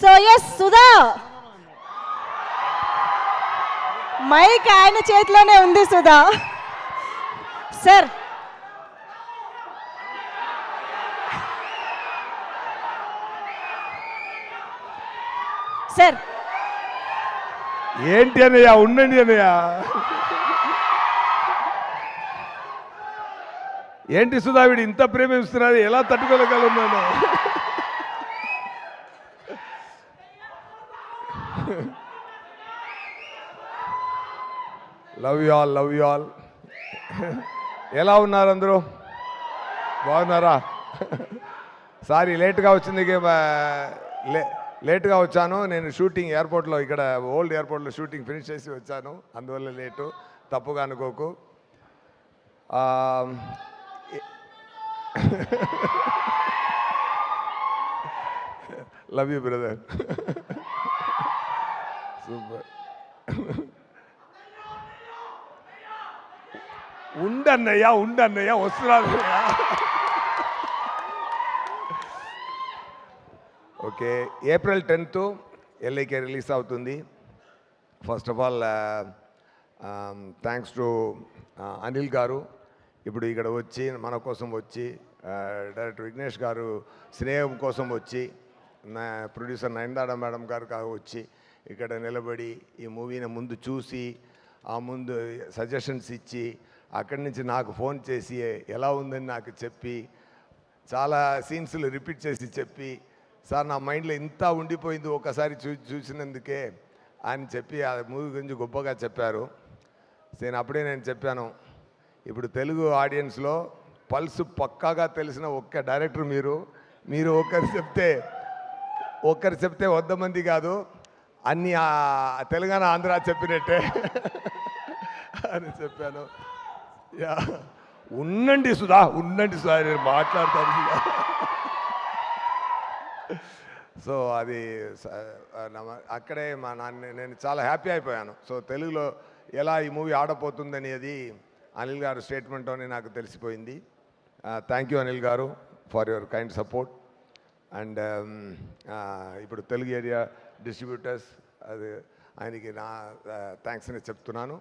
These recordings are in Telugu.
సో ఎస్ సుధా మైక్ ఆయన చేతిలోనే ఉంది. సుధా సార్ సార్ ఏంటి అన్నయ్య, ఉండండి అన్నయ్య. ఏంటి సుధా వీడు ఇంత ప్రేమిస్తున్నారు, ఎలా తట్టుకోగలుగుతున్నాను? Love you all, love you all. ఎలా ఉన్నారు అందరూ? బాగున్నారా? సారీ లేట్గా వచ్చింది, లేట్గా వచ్చాను. నేను షూటింగ్ ఎయిర్పోర్ట్లో, ఇక్కడ ఓల్డ్ ఎయిర్పోర్ట్లో షూటింగ్ ఫినిష్ చేసి వచ్చాను, అందువల్ల లేటు, తప్పుగా అనుకోకు. Love you brother. సూపర్. ఉండన్నయ్యా, ఉండన్నయ్యా, వస్తున్నాను. Okay, April 10th LIK release అవుతుంది. First of all thanks to Anil garu, ఇప్పుడు ఇక్కడ వచ్చి మన కోసం వచ్చి, డైరెక్టర్ విఘ్నేష్ గారు స్నేహం కోసం వచ్చి, ప్రొడ్యూసర్ నయనతార మేడం గారు వచ్చి ఇక్కడ నిలబడి ఈ మూవీని ముందు చూసి, ఆ ముందు సజెషన్స్ ఇచ్చి, అక్కడి నుంచి నాకు ఫోన్ చేసి ఎలా ఉందని నాకు చెప్పి, చాలా సీన్స్లు రిపీట్ చేసి చెప్పి, సార్ నా మైండ్లో ఇంత ఉండిపోయింది ఒకసారి చూసినందుకే అని చెప్పి ఆ మూవీ గురించి గొప్పగా చెప్పారు. నేను చెప్పాను, ఇప్పుడు తెలుగు ఆడియన్స్లో పల్స్ పక్కాగా తెలిసిన ఒక్క డైరెక్టర్ మీరు ఒక్కరు చెప్తే 100 మంది కాదు, అన్ని తెలంగాణ ఆంధ్ర చెప్పినట్టే అని చెప్పాను. ఉండండి సుధా, నేను మాట్లాడతాను సుధా. సో అది అక్కడే నేను చాలా హ్యాపీ అయిపోయాను. సో తెలుగులో ఎలా ఈ మూవీ ఆడపోతుందనేది అనిల్ గారు స్టేట్మెంట్తోనే నాకు తెలిసిపోయింది. థ్యాంక్ యూ అనిల్ గారు for your kind support. And ఇప్పుడు తెలుగు ఏరియా డిస్ట్రిబ్యూటర్స్, అది ఆయనకి నా థ్యాంక్స్ అని చెప్తున్నాను.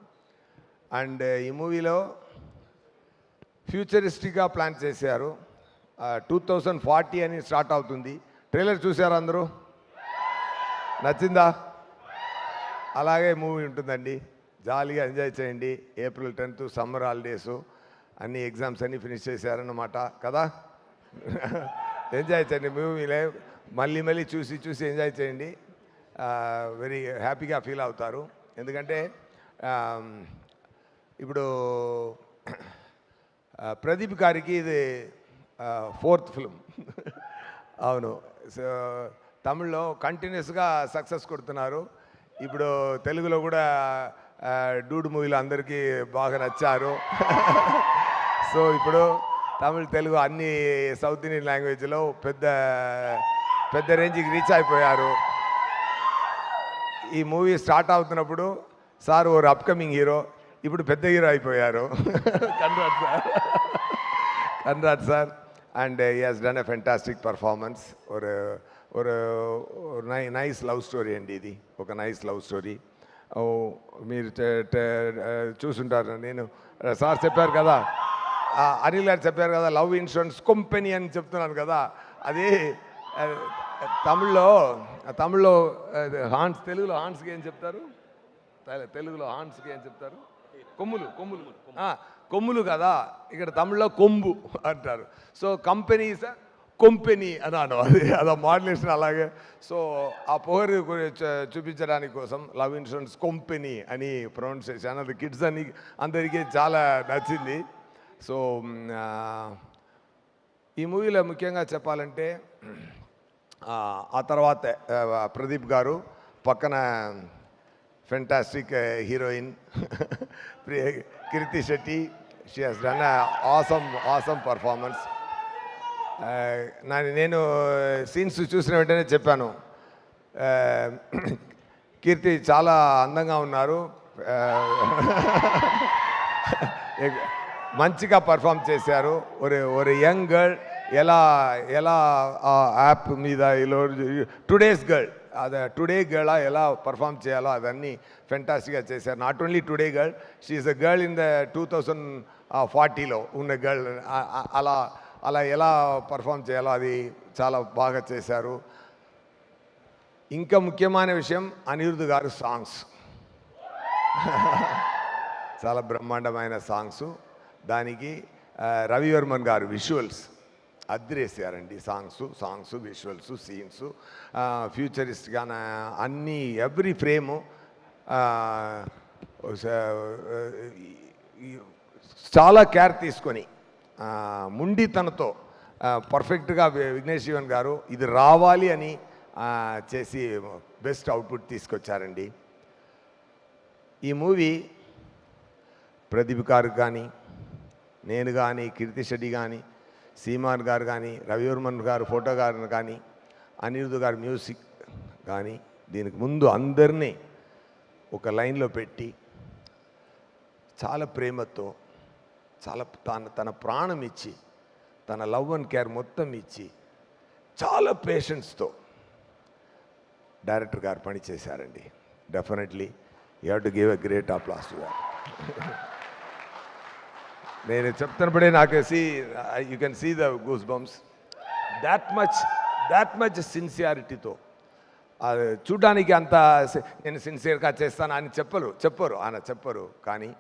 అండ్ ఈ మూవీలో ఫ్యూచరిస్టిక్గా ప్లాన్ చేశారు. 2040 అని స్టార్ట్ అవుతుంది. ట్రైలర్ చూసారా అందరూ? నచ్చిందా? అలాగే మూవీ ఉంటుందండి, జాలీగా ఎంజాయ్ చేయండి. ఏప్రిల్ 10th సమ్మర్ హాలిడేసు, అన్ని ఎగ్జామ్స్ అన్నీ ఫినిష్ చేశారన్నమాట కదా. ఎంజాయ్ చేయండి మూవీలే, మళ్ళీ చూసి ఎంజాయ్ చేయండి. వెరీ హ్యాపీగా ఫీల్ అవుతారు. ఎందుకంటే ఇప్పుడు ప్రదీప్ గారికి ఇది 4th ఫిల్మ్. అవును, సో తమిళ్లో కంటిన్యూస్గా సక్సెస్ కొడుతున్నారు. ఇప్పుడు తెలుగులో కూడా డూడ్ మూవీలో అందరికీ బాగా నచ్చారు. సో ఇప్పుడు తమిళ్, తెలుగు అన్ని సౌత్ ఇండియన్ లాంగ్వేజ్లో పెద్ద రేంజ్కి రీచ్ అయిపోయారు. ఈ మూవీ స్టార్ట్ అవుతున్నప్పుడు సార్ ఓ అప్కమింగ్ హీరో, ఇప్పుడు పెద్ద హీరో అయిపోయారు. Congrats sir. And he has done a fantastic performance. ఒక నైస్ లవ్ స్టోరీ అండి ఇది, ఒక నైస్ లవ్ స్టోరీ. మీరు చూసుంటారు. నేను సార్ చెప్పారు కదా, అనిల్ గారు చెప్పారు కదా, లవ్ ఇన్సూరెన్స్ కంపెనీ అని చెప్తున్నాను కదా, అది తమిళ్లో హాన్స్, తెలుగులో హాన్స్కి ఏం చెప్తారు? తెలుగులో హాన్స్కి ఏం చెప్తారు? కొమ్ములు కదా, ఇక్కడ తమిళ్లో కొంబు అంటారు. సో కంపెనీ సార్ కొంపెనీ అన్నాను, అది మోడ్యులేషన్ అలాగే. సో ఆ పొగరు చూపించడానికి కోసం లవ్ ఇన్సూరెన్స్ కంపెనీ అని ప్రొనౌన్సియేషన్, అది కిడ్స్ అని అందరికీ చాలా నచ్చింది. సో ఈ మూవీలో ముఖ్యంగా చెప్పాలంటే, ఆ తర్వాత ప్రదీప్ గారు పక్కన fantastic heroine Keerthi Shetty, she has done awesome performance. నేను సీన్స్ చూసిన వెంటనే చెప్పాను, కీర్తి చాలా అందంగా ఉన్నారు, మంచిగా పర్ఫామ్ చేశారు. ఒక యంగ్ గర్ల్ ఎలా ఆ యాప్ మీద టుడేస్ గర్ల్ అది టుడే గర్ల్ ఎలా పర్ఫామ్ చేయాలో అదన్నీ ఫెంటాస్టిక్గా చేశారు. Not only today girl, she is a girl in the 2040లో ఉన్న గర్ల్. అలా అలా ఎలా పర్ఫామ్ చేయాలో అది చాలా బాగా చేశారు. ఇంకా ముఖ్యమైన విషయం అనిరుద్ధ్ గారు సాంగ్స్ చాలా బ్రహ్మాండమైన సాంగ్స్. దానికి రవివర్మన్ గారు విజువల్స్ అద్రేసారండి. సాంగ్స్ విజువల్స్ సీన్స్ ఫ్యూచరిస్ట్గా అన్నీ ఎవ్రీ ఫ్రేము చాలా కేర్ తీసుకొని ముండితనతో పర్ఫెక్ట్గా విఘ్నేష్ శివన్ గారు ఇది రావాలి అని చేసి బెస్ట్ అవుట్పుట్ తీసుకొచ్చారండి. ఈ మూవీ ప్రదీప్ గారు కానీ, నేను కానీ, కీర్తి శెట్టి కానీ, సీమాన్ గారు కానీ, రవివర్మన్ గారు ఫోటో గారు కానీ, అనిరుద్ధ్ గారు మ్యూజిక్ కానీ, దీనికి ముందు అందరినీ ఒక లైన్లో పెట్టి చాలా ప్రేమతో చాలా తన ప్రాణం ఇచ్చి తన లవ్ అండ్ కేర్ మొత్తం ఇచ్చి చాలా పేషెన్స్తో డైరెక్టర్ గారు పనిచేశారండి. Definitely you have to give a great applause to that. నేను చెప్తున్నప్పుడే నాకు you can see the goose bumps. That much సిన్సియారిటీతో చూడడానికి అంత నేను సిన్సియర్గా చేస్తాను అని చెప్పరు కానీ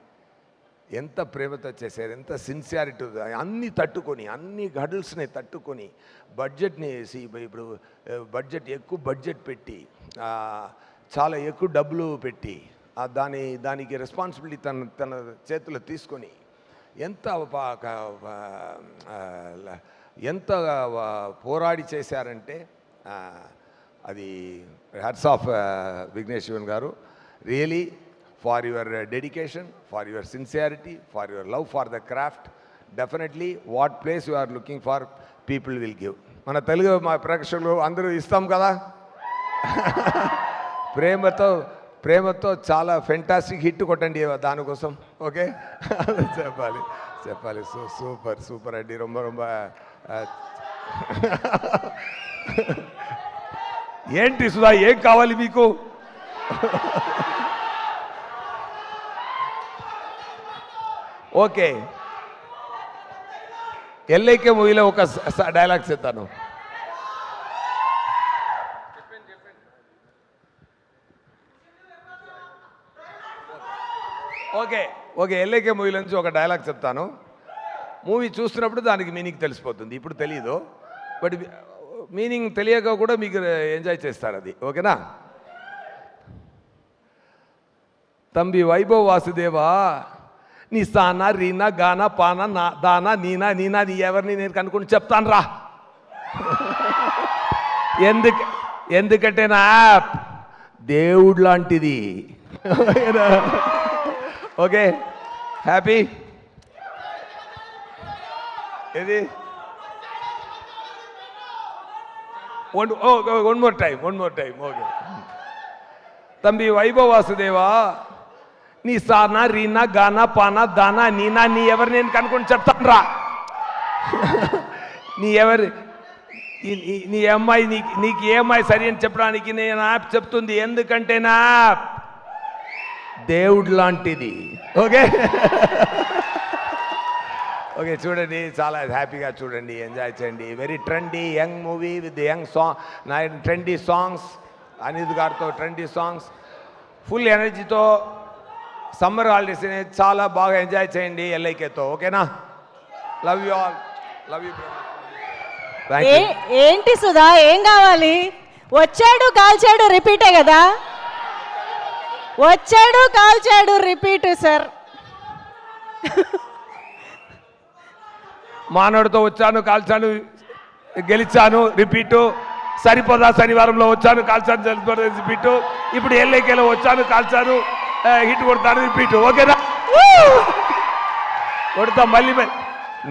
ఎంత ప్రేమతో చేశారు, ఎంత సిన్సియారిటీ, అన్నీ తట్టుకొని అన్ని హడల్స్ని తట్టుకొని బడ్జెట్ని ఇప్పుడు ఎక్కువ బడ్జెట్ పెట్టి చాలా ఎక్కువ డబ్బులు పెట్టి దానికి రెస్పాన్సిబిలిటీ తన చేతిలో తీసుకొని ఎంత పోరాడి చేశారంటే అది హ్యాట్స్ ఆఫ్ విఘ్నేష్ శివన్ గారు. Really for your dedication, for your sincerity, for your love for the craft. Definitely what place you are looking for people will give. మన తెలుగు మా ప్రేక్షకులు అందరూ ఇస్తాం కదా. ప్రేమతో చాలా ఫెంటాస్టిక్ హిట్ కొట్టండి దానికోసం. ఓకే చెప్పాలి సూపర్ అండి. రొంబ ఏంటి సుధా, ఏం కావాలి మీకు? ఓకే, ఎల్ఐకే మూవీలో ఒక డైలాగ్ చెప్తాను. ఓకే ఎల్ఐకే మూవీలో నుంచి ఒక డైలాగ్ చెప్తాను. మూవీ చూస్తున్నప్పుడు దానికి మీనింగ్ తెలిసిపోతుంది. ఇప్పుడు తెలీదు, బట్ మీనింగ్ తెలియక కూడా మీకు ఎంజాయ్ చేస్తారు అది. ఓకేనా? తంబి వైభవ్ వాసుదేవా, నీ సానా రీనా గానా పానా నా దానా నీనా నీ ఎవరిని నేను కనుక్కొని చెప్తాను రా. ఎందుకంటే నా యాప్ దేవుడు లాంటిది. Okay, happy. ఏది వన్ మోర్ టైం ఓకే. తంబి వైభవ్ వాసుదేవా, నీ సానా రీనా గానా పానా దానా నీనా నీ ఎవరు నేను కనుక్కొని చెప్తాను రా. నీ అమ్మాయి నీకు ఏ అమ్మాయి సరి అని చెప్పడానికి నేను యాప్ చెప్తుంది. ఎందుకంటే నా యాప్ దేవుడు లాంటిది. ఓకే చూడండి, చాలా హ్యాపీగా చూడండి, ఎంజాయ్ చేయండి. Very trendy young movie with young song, trendy songs, Anirudh గారితో ట్రెండీ సాంగ్స్, ఫుల్ ఎనర్జీతో సమ్మర్ హాలిడేస్ని చాలా బాగా ఎంజాయ్ చేయండి ఎల్ఐకేతో. ఓకేనా? Love you all. Love you. ఏంటి సుధా, ఏం కావాలి? వచ్చాడు కాల్చాడు రిపీటే కదా. వచ్చాడు కాల్చాడు రిపీట్ సార్. మానవుడితో వచ్చాను కాల్చాను గెలిచాను రిపీటు. సరిపోదా శనివారంలో వచ్చాను కాల్చాను సరిపోదా రిపీటు. ఇప్పుడు ఎల్ఐకేలో వచ్చాను కాల్చాను హిట్ కొడతాను రిపీటు. ఓకేనా? కొడతా మళ్ళీ.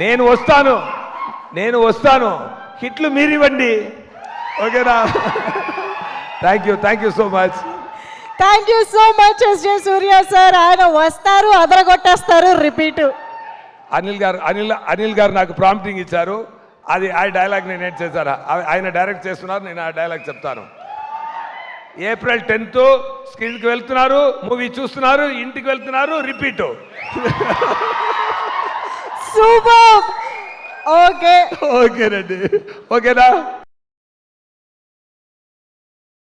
నేను వస్తాను హిట్లు మీరివ్వండి. ఓకేనా? Thank you so much. Thank you so much SJ Surya sir. ఆయన వస్తారు, అదరగొట్టేస్తారు రిపీటు. అనిల్ గారు నాకు ప్రాంప్టింగ్ ఇచ్చారు. అది ఆ డైలాగ్ నేను ఏం చేశారా, ఆయన డైరెక్ట్ చేస్తున్నారు, నేను ఆ డైలాగ్ చెప్తాను. ఏప్రిల్ 10th స్క్రీన్కి వెళ్తున్నారు, మూవీ చూస్తున్నారు, ఇంటికి వెళ్తున్నారు, రిపీట్. సూపర్. ఓకే ఓకేనండి, ఓకేనా?